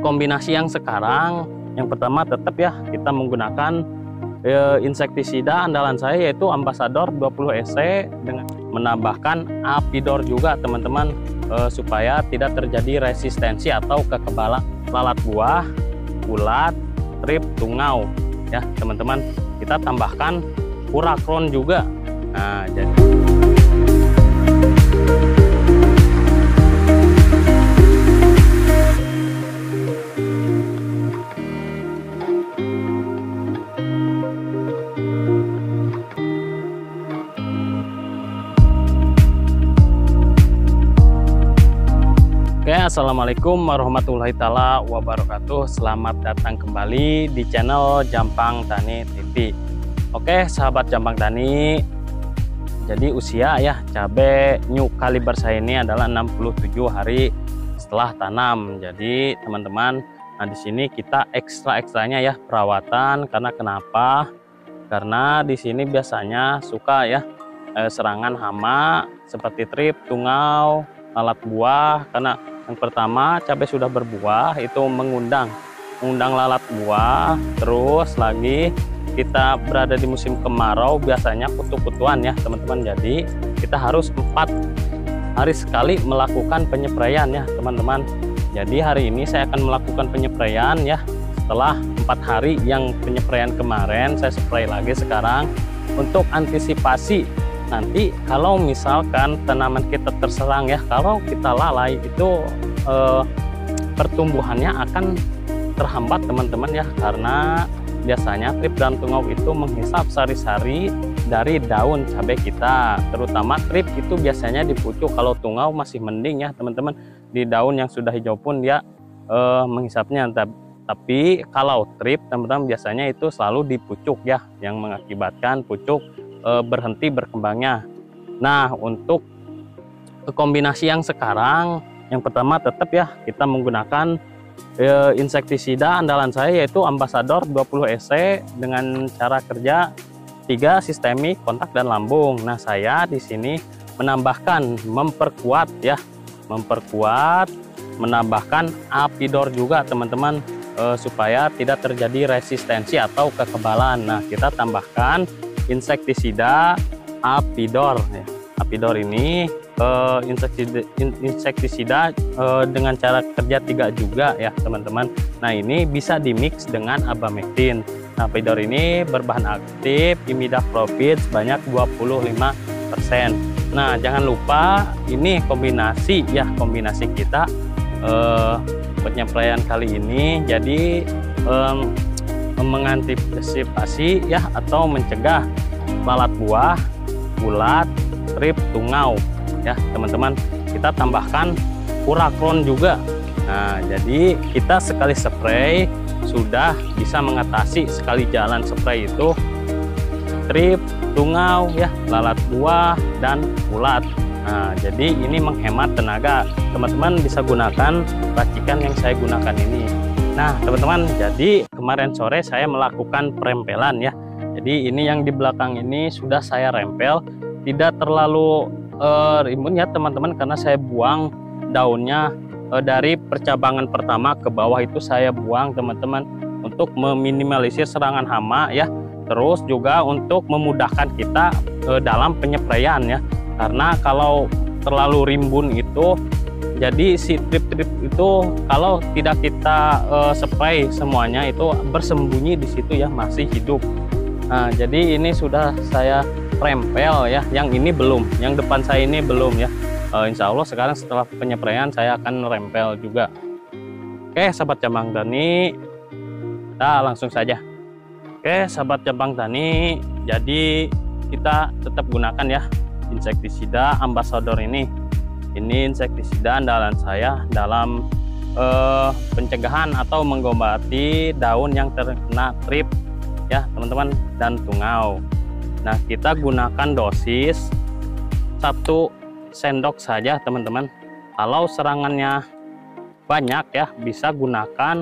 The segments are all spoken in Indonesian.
kombinasi yang sekarang, yang pertama tetap ya kita menggunakan insektisida andalan saya yaitu Ambassador 20 EC dengan menambahkan Apidor juga teman-teman, supaya tidak terjadi resistensi atau kekebalan lalat buah, ulat, trip, tungau ya teman-teman. Kita tambahkan Purakron juga. Nah, jadi Assalamualaikum warahmatullahi taala wabarakatuh. Selamat datang kembali di channel Jampang Tani TV. Oke sahabat Jampang Tani, jadi usia ya cabai new kaliber saya ini adalah 67 hari setelah tanam. Jadi teman-teman, nah di sini kita ekstranya ya perawatan. Karena kenapa? Karena di sini biasanya suka ya serangan hama seperti trip, tungau, lalat buah. Karena yang pertama cabai sudah berbuah itu mengundang lalat buah, terus lagi kita berada di musim kemarau biasanya kutu-kutuan ya teman-teman. Jadi kita harus 4 hari sekali melakukan penyempraian ya teman-teman. Jadi hari ini saya akan melakukan penyempraian ya. Setelah 4 hari yang penyempraian kemarin, saya spray lagi sekarang untuk antisipasi nanti kalau misalkan tanaman kita terserang ya, kalau kita lalai itu pertumbuhannya akan terhambat teman-teman ya, karena biasanya trip dan tungau itu menghisap sari-sari dari daun cabai kita. Terutama trip itu biasanya di pucuk, kalau tungau masih mending ya teman-teman, di daun yang sudah hijau pun dia menghisapnya. Tapi kalau trip teman-teman biasanya itu selalu di pucuk ya, yang mengakibatkan pucuk berhenti berkembangnya. Nah untuk kombinasi yang sekarang, yang pertama tetap ya kita menggunakan insektisida andalan saya yaitu Ambassador 20 EC dengan cara kerja 3 sistemik, kontak dan lambung. Nah saya di sini menambahkan menambahkan Apidor juga teman-teman, supaya tidak terjadi resistensi atau kekebalan. Nah kita tambahkan insektisida Apidor ya. Apidor ini insektisida dengan cara kerja 3 juga ya teman-teman. Nah ini bisa dimix dengan Abamectin. Nah Apidor ini berbahan aktif imidacloprid sebanyak 25%. Nah jangan lupa ini kombinasi kita penyampaian kali ini. Jadi mengantisipasi ya atau mencegah lalat buah, ulat, trip, tungau ya teman-teman. Kita tambahkan Purakron juga. Nah jadi kita sekali spray sudah bisa mengatasi, sekali jalan spray itu trip, tungau ya, lalat buah dan ulat. Nah jadi ini menghemat tenaga, teman-teman bisa gunakan racikan yang saya gunakan ini. Nah teman-teman, jadi kemarin sore saya melakukan perempelan ya. Jadi ini yang di belakang ini sudah saya rempel, tidak terlalu rimbun ya teman-teman, karena saya buang daunnya dari percabangan pertama ke bawah itu saya buang teman-teman, untuk meminimalisir serangan hama ya. Terus juga untuk memudahkan kita dalam penyempraian ya, karena kalau terlalu rimbun itu jadi si trip-trip itu kalau tidak kita spray semuanya itu bersembunyi di situ ya, masih hidup. Nah jadi ini sudah saya rempel ya, yang ini belum, yang depan saya ini belum ya. Insya Allah sekarang setelah penyempraian saya akan rempel juga. Oke sahabat Jampang Tani, kita langsung saja. Oke sahabat Jampang Tani, jadi kita tetap gunakan ya insektisida Ambassador ini. Ini insektisida andalan saya dalam pencegahan atau mengobati daun yang terkena trip ya teman-teman dan tungau. Nah kita gunakan dosis 1 sendok saja teman-teman. Kalau serangannya banyak ya bisa gunakan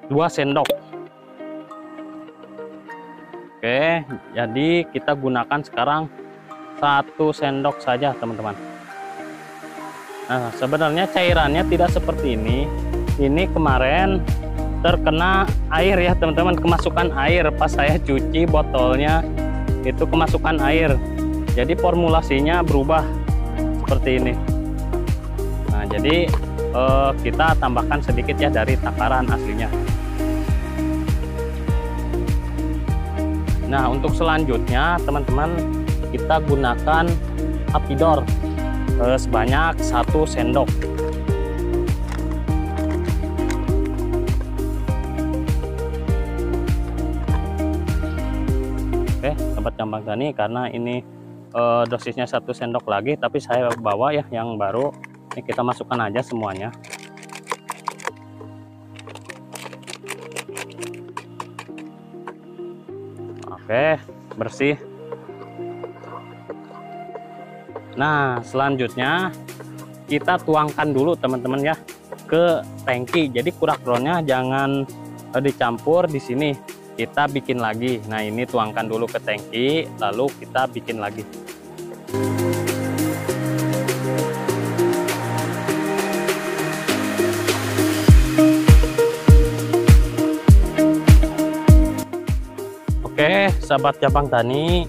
2 sendok. Oke, jadi kita gunakan sekarang 1 sendok saja teman-teman. Nah sebenarnya cairannya tidak seperti ini, ini kemarin terkena air ya teman-teman, kemasukan air pas saya cuci botolnya itu kemasukan air, jadi formulasinya berubah seperti ini. Nah jadi kita tambahkan sedikit ya dari takaran aslinya. Nah untuk selanjutnya teman-teman, kita gunakan apidor sebanyak 1 sendok. Oke sahabat Cambang Tani, karena ini dosisnya 1 sendok lagi, tapi saya bawa ya yang baru. Ini kita masukkan aja semuanya. Oke, bersih. Nah selanjutnya kita tuangkan dulu teman-teman ya ke tangki. Jadi kurakronnya jangan dicampur di sini, kita bikin lagi. Nah ini tuangkan dulu ke tangki, lalu kita bikin lagi. Oke sahabat Cambang Tani,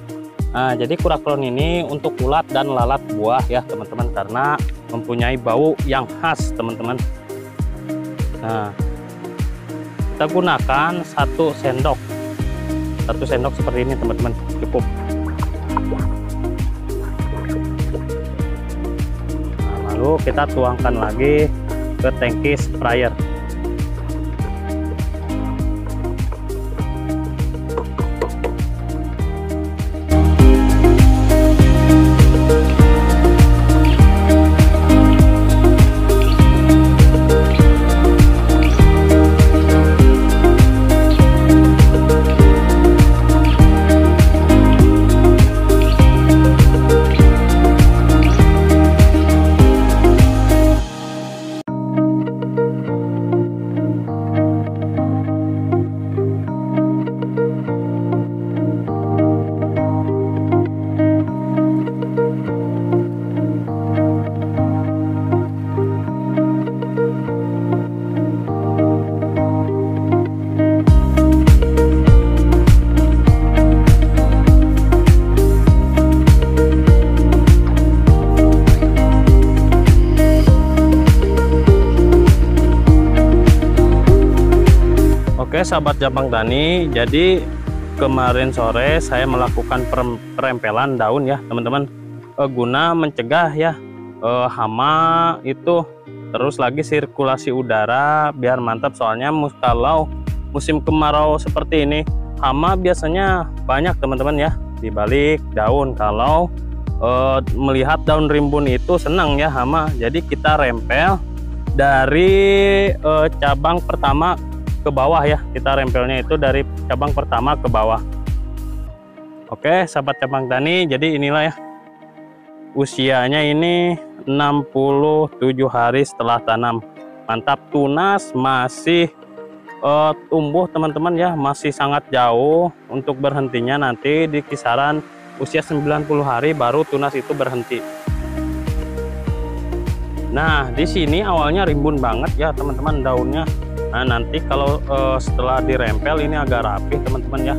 nah jadi kurakron ini untuk ulat dan lalat buah ya teman-teman, karena mempunyai bau yang khas teman-teman. Nah kita gunakan 1 sendok seperti ini teman-teman, cukup. Nah, lalu kita tuangkan lagi ke tangki sprayer. Oke sahabat Cambang Tani, jadi kemarin sore saya melakukan perempelan daun ya teman-teman, guna mencegah ya hama itu, terus lagi sirkulasi udara biar mantap. Soalnya kalau musim kemarau seperti ini hama biasanya banyak teman-teman ya di balik daun. Kalau melihat daun rimbun itu senang ya hama, jadi kita rempel dari cabang pertama ke bawah ya, kita rempelnya itu dari cabang pertama ke bawah. Oke sahabat Cambang Tani, jadi inilah ya usianya ini 67 hari setelah tanam. Mantap, tunas masih tumbuh teman-teman ya, masih sangat jauh. Untuk berhentinya nanti di kisaran usia 90 hari baru tunas itu berhenti. Nah di sini awalnya rimbun banget ya teman-teman daunnya. Nah nanti kalau setelah dirempel ini agak rapih teman-teman ya,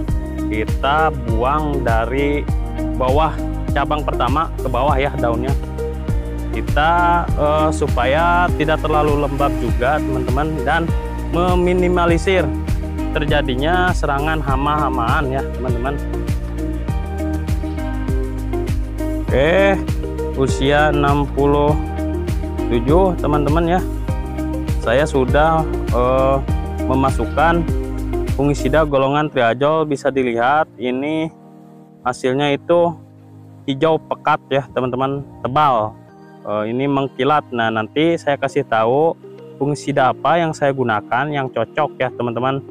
kita buang dari bawah cabang pertama ke bawah ya daunnya. Kita supaya tidak terlalu lembab juga teman-teman, dan meminimalisir terjadinya serangan hama-hamaan ya teman-teman. Oke, usia 67 teman-teman ya, saya sudah memasukkan fungisida golongan triazol. Bisa dilihat ini hasilnya itu hijau pekat ya teman-teman, tebal, ini mengkilat. Nah nanti saya kasih tahu fungisida apa yang saya gunakan yang cocok ya teman-teman.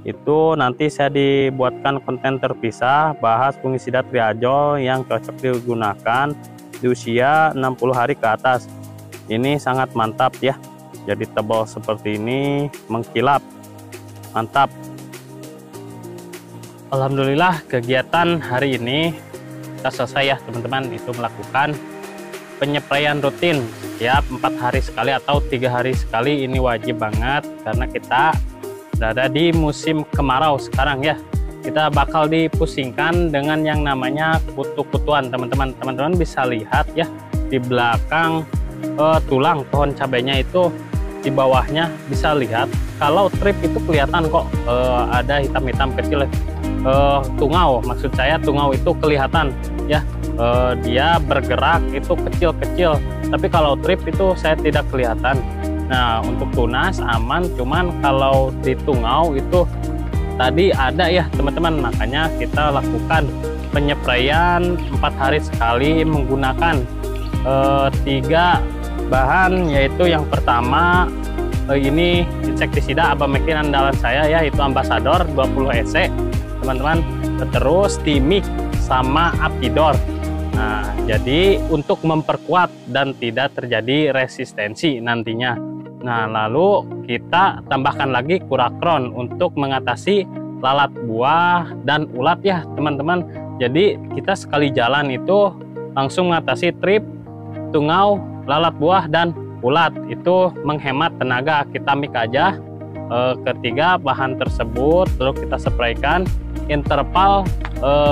Itu nanti saya dibuatkan konten terpisah bahas fungisida triazol yang cocok digunakan di usia 60 hari ke atas. Ini sangat mantap ya, jadi tebal seperti ini, mengkilap, mantap. Alhamdulillah kegiatan hari ini kita selesai ya teman-teman, itu melakukan penyepraian rutin setiap 4 hari sekali atau 3 hari sekali. Ini wajib banget karena kita berada di musim kemarau sekarang ya. Kita bakal dipusingkan dengan yang namanya kutu-kutuan teman-teman. Teman-teman bisa lihat ya di belakang tulang pohon cabenya itu, di bawahnya bisa lihat kalau trip itu kelihatan kok ada hitam-hitam kecil. Tungau, maksud saya tungau itu kelihatan ya, dia bergerak itu kecil-kecil, tapi kalau trip itu saya tidak kelihatan. Nah untuk tunas aman, cuman kalau di tungau itu tadi ada ya teman-teman, makanya kita lakukan penyepraian 4 hari sekali menggunakan 3 bahan, yaitu yang pertama ini insektisida Abamectin andalan saya ya, itu Ambassador 20 EC teman-teman, terus Timik sama Apidor. Nah jadi untuk memperkuat dan tidak terjadi resistensi nantinya. Nah lalu kita tambahkan lagi Kurakron untuk mengatasi lalat buah dan ulat ya teman-teman. Jadi kita sekali jalan itu langsung mengatasi trip, tungau, lalat buah dan ulat, itu menghemat tenaga. Kita mix aja ketiga bahan tersebut, lalu kita spraykan interval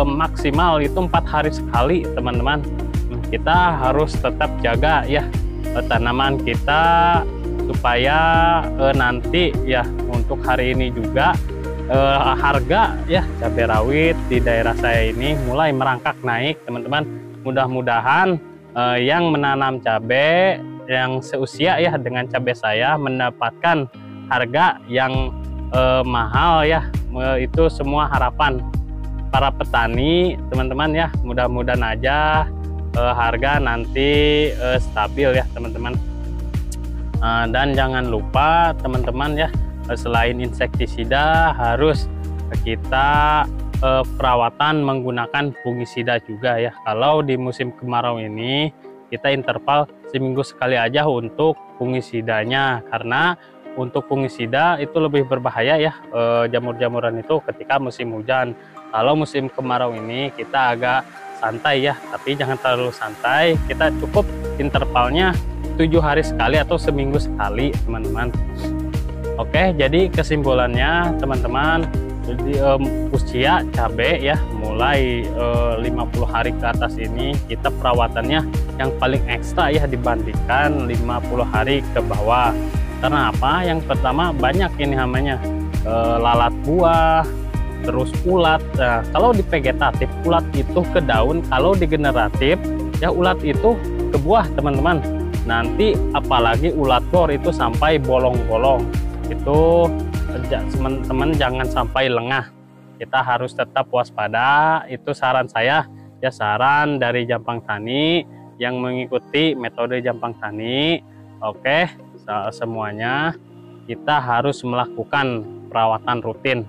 maksimal itu 4 hari sekali teman-teman. Kita harus tetap jaga ya tanaman kita supaya nanti ya untuk hari ini juga harga ya cabai rawit di daerah saya ini mulai merangkak naik teman-teman. Mudah-mudahan yang menanam cabai yang seusia ya dengan cabai saya mendapatkan harga yang mahal ya. Itu semua harapan para petani teman-teman ya. Mudah-mudahan aja harga nanti stabil ya teman-teman. Dan jangan lupa teman-teman ya, selain insektisida harus kita perawatan menggunakan fungisida juga ya. Kalau di musim kemarau ini kita interval seminggu sekali aja untuk fungisidanya, karena untuk fungisida itu lebih berbahaya ya jamur-jamuran itu ketika musim hujan. Kalau musim kemarau ini kita agak santai ya, tapi jangan terlalu santai, kita cukup intervalnya 7 hari sekali atau seminggu sekali teman-teman. Oke, jadi kesimpulannya teman-teman, jadi usia cabai ya mulai 50 hari ke atas ini kita perawatannya yang paling ekstra ya dibandingkan 50 hari ke bawah. Karena apa? Yang pertama banyak ini namanya lalat buah, terus ulat. Nah, kalau di vegetatif ulat itu ke daun, kalau di generatif ya ulat itu ke buah teman-teman. Nanti apalagi ulat bor itu sampai bolong-bolong. Itu teman-teman jangan sampai lengah, kita harus tetap waspada. Itu saran saya ya, saran dari Jampang Tani yang mengikuti metode Jampang Tani. Oke, semuanya kita harus melakukan perawatan rutin.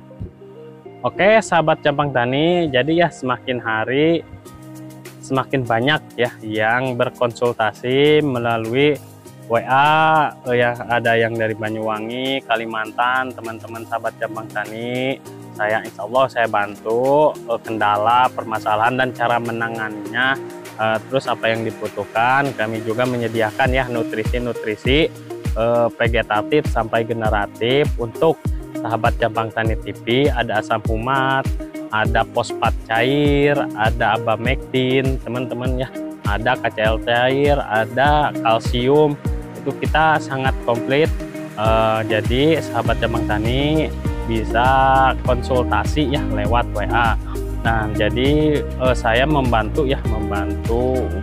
Oke sahabat Jampang Tani, jadi ya semakin hari semakin banyak ya yang berkonsultasi melalui WA ya, ada yang dari Banyuwangi, Kalimantan, teman-teman sahabat Jampang Tani. Saya insya Allah saya bantu kendala, permasalahan dan cara menanganinya. Terus apa yang dibutuhkan, kami juga menyediakan ya nutrisi-nutrisi vegetatif sampai generatif untuk sahabat Jampang Tani TV. Ada asam fumat, ada fosfat cair, ada Abamectin teman-teman ya, ada KCl cair, ada kalsium. Itu kita sangat komplit. Jadi sahabat Jampang Tani bisa konsultasi ya lewat WA. Nah jadi saya membantu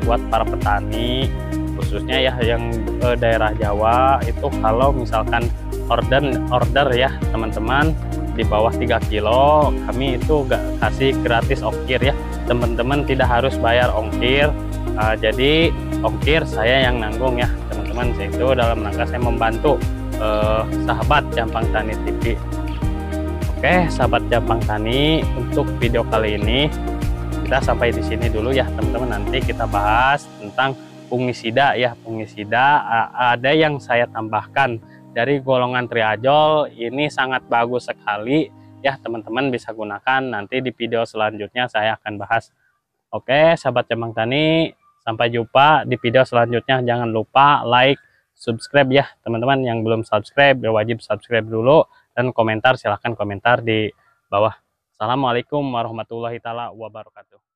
buat para petani khususnya ya yang daerah Jawa itu, kalau misalkan order ya teman-teman di bawah 3 kilo kami itu gak kasih gratis ongkir ya teman-teman, tidak harus bayar ongkir. Jadi ongkir saya yang nanggung ya teman-teman. Itu dalam rangka saya membantu sahabat Jampang Tani TV. Oke sahabat Jampang Tani, untuk video kali ini kita sampai di sini dulu ya teman-teman. Nanti kita bahas tentang fungisida ya. Fungisida ada yang saya tambahkan dari golongan triazol, ini sangat bagus sekali ya teman-teman, bisa gunakan. Nanti di video selanjutnya saya akan bahas. Oke sahabat Jampang Tani, Sampai jumpa di video selanjutnya. Jangan lupa like, subscribe ya teman-teman. Yang belum subscribe wajib subscribe dulu, dan komentar silahkan komentar di bawah. Assalamualaikum warahmatullahi taala wabarakatuh.